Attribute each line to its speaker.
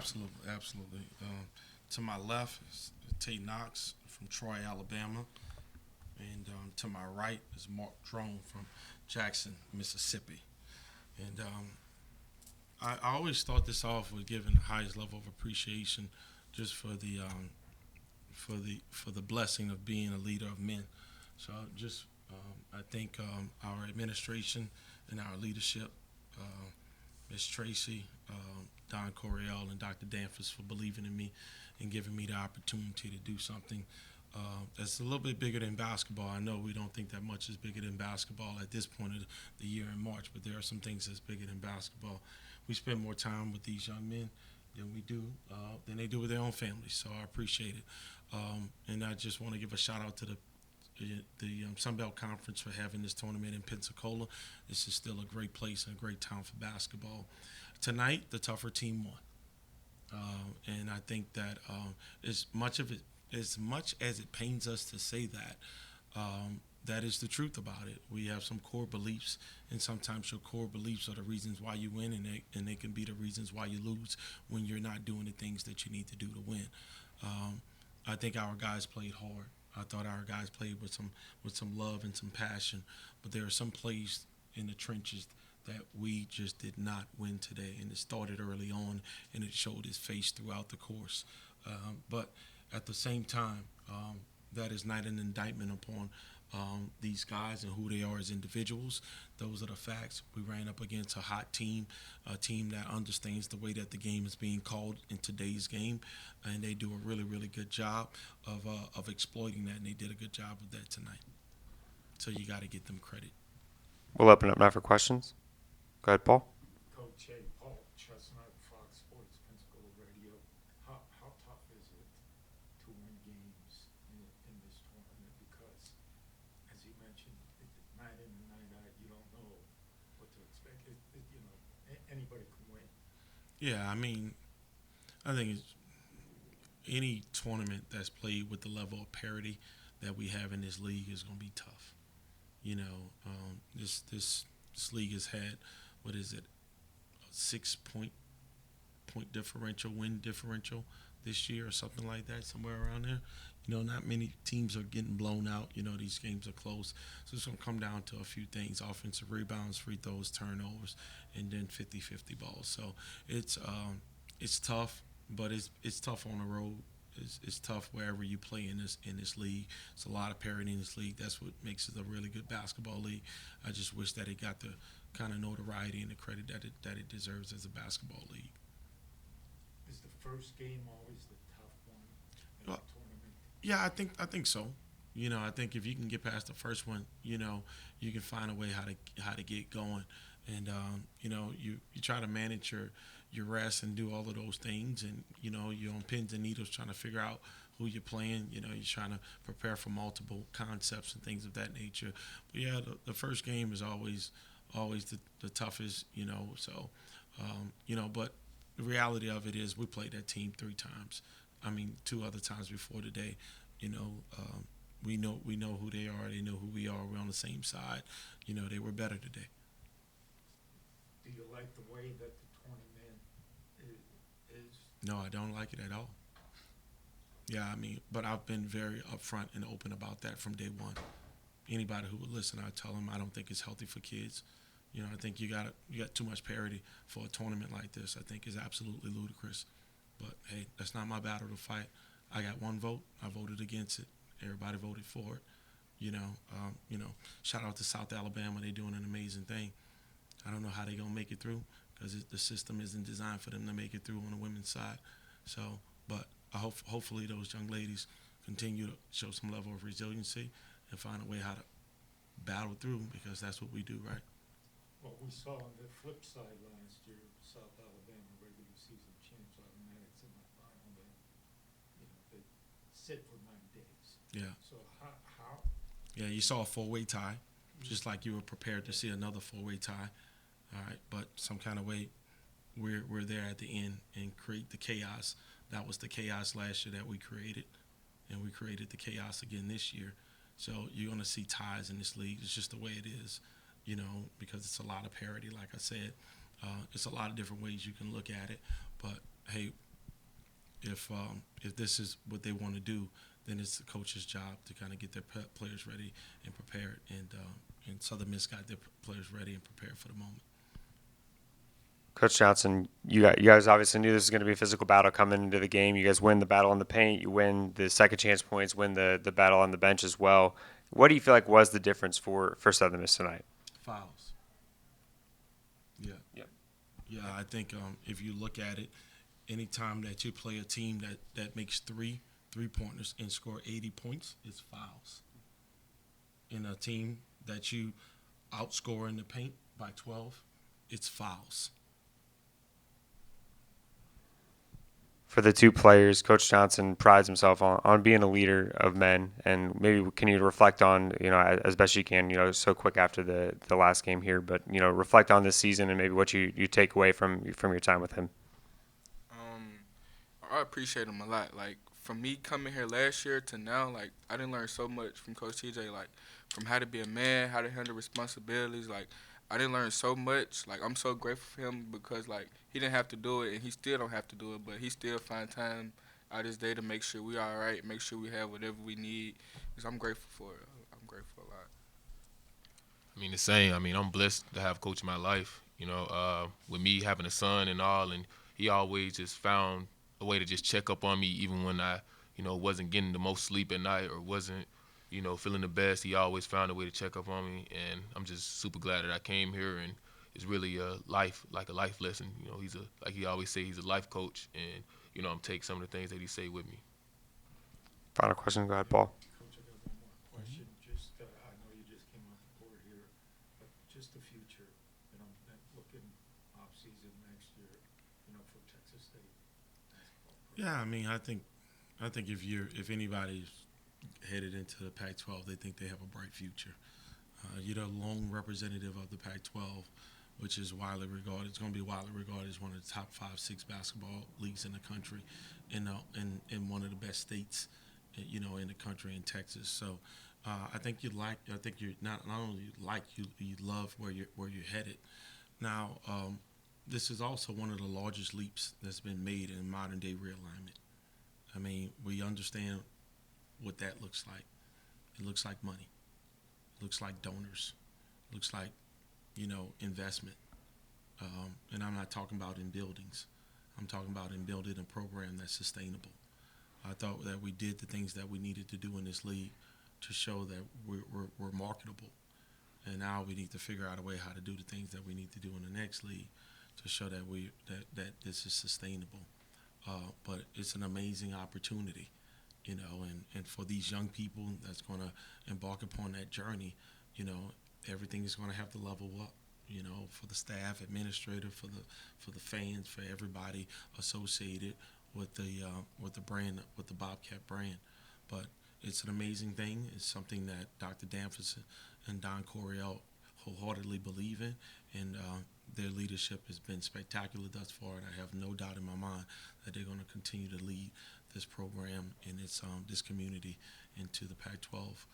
Speaker 1: Absolutely, absolutely. To my left is Tate Knox from Troy, Alabama, and to my right is Mark Drone from Jackson, Mississippi. And I always start this off with giving the highest level of appreciation just for the blessing of being a leader of men. So just I thank our administration and our leadership, Ms. Tracy, Don Coryell, and Dr. Danfus for believing in me and giving me the opportunity to do something that's a little bit bigger than basketball. I know we don't think that much is bigger than basketball at this point of the year in March, but there are some things that's bigger than basketball. We spend more time with these young men than they do with their own families. So I appreciate it, and I just want to give a shout out to the Sun Belt Conference for having this tournament in Pensacola. This is still a great place and a great town for basketball. Tonight, the tougher team won, and I think that as much as it pains us to say that, that is the truth about it. We have some core beliefs, and sometimes your core beliefs are the reasons why you win, and they can be the reasons why you lose when you're not doing the things that you need to do to win. I think our guys played hard. I thought our guys played with some love and some passion, but there are some plays in the trenches that we just did not win today, and it started early on, and it showed its face throughout the course. But at the same time, that is not an indictment upon these guys and who they are as individuals. Those are the facts. We ran up against a hot team, a team that understands the way that the game is being called in today's game, and they do a really, really good job of exploiting that, and they did a good job of that tonight. So you got to get them credit.
Speaker 2: We'll open up now for questions. Go ahead, Paul.
Speaker 3: Coach A. Paul Chestnut, Fox Sports, Pensacola Radio. How tough is it to win games in this tournament? Because, as you mentioned, night in and night out, you don't know what to expect. Anybody can win.
Speaker 1: Yeah, I mean, I think any tournament that's played with the level of parity that we have in this league is going to be tough. This league has had, what is it, a 6 point differential, win differential this year or something like that, somewhere around there. Not many teams are getting blown out. These games are close. So it's going to come down to a few things: offensive rebounds, free throws, turnovers, and then 50-50 balls. So it's tough, but it's tough on the road. It's tough wherever you play in this league. It's a lot of parity in this league. That's what makes it a really good basketball league. I just wish that it got the kind of notoriety and the credit that it deserves as a basketball league.
Speaker 3: Is the first game always the tough one in
Speaker 1: Well,
Speaker 3: the tournament?
Speaker 1: yeah, I think so. I think if you can get past the first one, you can find a way how to get going, and you try to manage your rest and do all of those things, and you're on pins and needles trying to figure out who you're playing. You're trying to prepare for multiple concepts and things of that nature. But yeah, the first game is always the toughest. So but the reality of it is we played that team 3 times. I mean, 2 other times before today. You know, um, we know who they are. They know who we are. We're on the same side. They were better today.
Speaker 3: Do you like the way that the tournament is?
Speaker 1: No, I don't like it at all. Yeah, I mean, but I've been very upfront and open about that from day one. Anybody who would listen, I tell them I don't think it's healthy for kids. I think you got too much parity for a tournament like this. I think is absolutely ludicrous. But hey, that's not my battle to fight. I got one vote. I voted against it. Everybody voted for it. Shout out to South Alabama. They're doing an amazing thing. I don't know how they're gonna make it through because the system isn't designed for them to make it through on the women's side. So, but hopefully those young ladies continue to show some level of resiliency and find a way how to battle through because that's what we do, right?
Speaker 3: What we saw on the flip side last year, South Alabama regular season champs, automatic semifinal, they sit for 9 days.
Speaker 1: Yeah,
Speaker 3: So how
Speaker 1: yeah. You saw a four-way tie, just like you were prepared to see another four-way tie. All right, but some kind of way we're there at the end and create the chaos. That was the chaos last year that we created, and we created the chaos again this year. So you're gonna see ties in this league. It's just the way it is, because it's a lot of parity. Like I said, it's a lot of different ways you can look at it. But hey, if this is what they want to do, then it's the coach's job to kind of get their players ready and prepared. And Southern Miss got their players ready and prepared for the moment.
Speaker 2: Coach Johnson, you guys obviously knew this was going to be a physical battle coming into the game. You guys win the battle on the paint. You win the second chance points, win the battle on the bench as well. What do you feel like was the difference for Southern Miss tonight?
Speaker 1: Fouls. Yeah.
Speaker 2: Yep.
Speaker 1: Yeah, I think if you look at it, anytime that you play a team that makes three-pointers and score 80 points, it's fouls. In a team that you outscore in the paint by 12, it's fouls.
Speaker 2: For the two players, Coach Johnson prides himself on being a leader of men, and maybe can you reflect on, as best you can, so quick after the last game here, but, reflect on this season and maybe what you take away from your time with him.
Speaker 4: I appreciate him a lot. Like, from me coming here last year to now, like, I didn't learn so much from Coach TJ, like, from how to be a man, how to handle responsibilities. Like, I didn't learn so much. Like, I'm so grateful for him because, like, he didn't have to do it, and he still don't have to do it, but he still find time out his day to make sure we all right, make sure we have whatever we need. So I'm grateful for it. I'm grateful a lot.
Speaker 5: I mean, the same. I mean, I'm blessed to have coach in my life, with me having a son and all, and he always just found a way to just check up on me even when I, wasn't getting the most sleep at night or wasn't, feeling the best. He always found a way to check up on me, and I'm just super glad that I came here, and it's really a life lesson. He's like he always say, he's a life coach, and, I'm taking some of the things that he say with me.
Speaker 2: Final question, go ahead, Paul.
Speaker 3: Coach, I got one more question. Just, I know you just came off the court here, but just the future, looking off-season next year, for Texas State basketball program.
Speaker 1: Yeah, I mean, I think if anybody's headed into the Pac-12, they think they have a bright future. You're the lone representative of the Pac-12, which is widely regarded. It's going to be widely regarded as one of the top 5-6 basketball leagues in the country, in one of the best states, in the country, in Texas. So, I think you not only you love where you're headed. Now, this is also one of the largest leaps that's been made in modern day realignment. I mean, we understand what that looks like. It looks like money. It looks like donors. It looks like, investment. And I'm not talking about in buildings. I'm talking about in building a program that's sustainable. I thought that we did the things that we needed to do in this league to show that we're marketable. And now we need to figure out a way how to do the things that we need to do in the next league to show that that this is sustainable. But it's an amazing opportunity, and for these young people that's going to embark upon that journey, everything is going to have to level up, for the staff, administrator, for the fans, for everybody associated with the brand, with the Bobcat brand. But it's an amazing thing. It's something that Dr. Danforth and Don Coryell wholeheartedly believe in, and their leadership has been spectacular thus far, and I have no doubt in my mind that they're going to continue to lead this program and this community into the Pac-12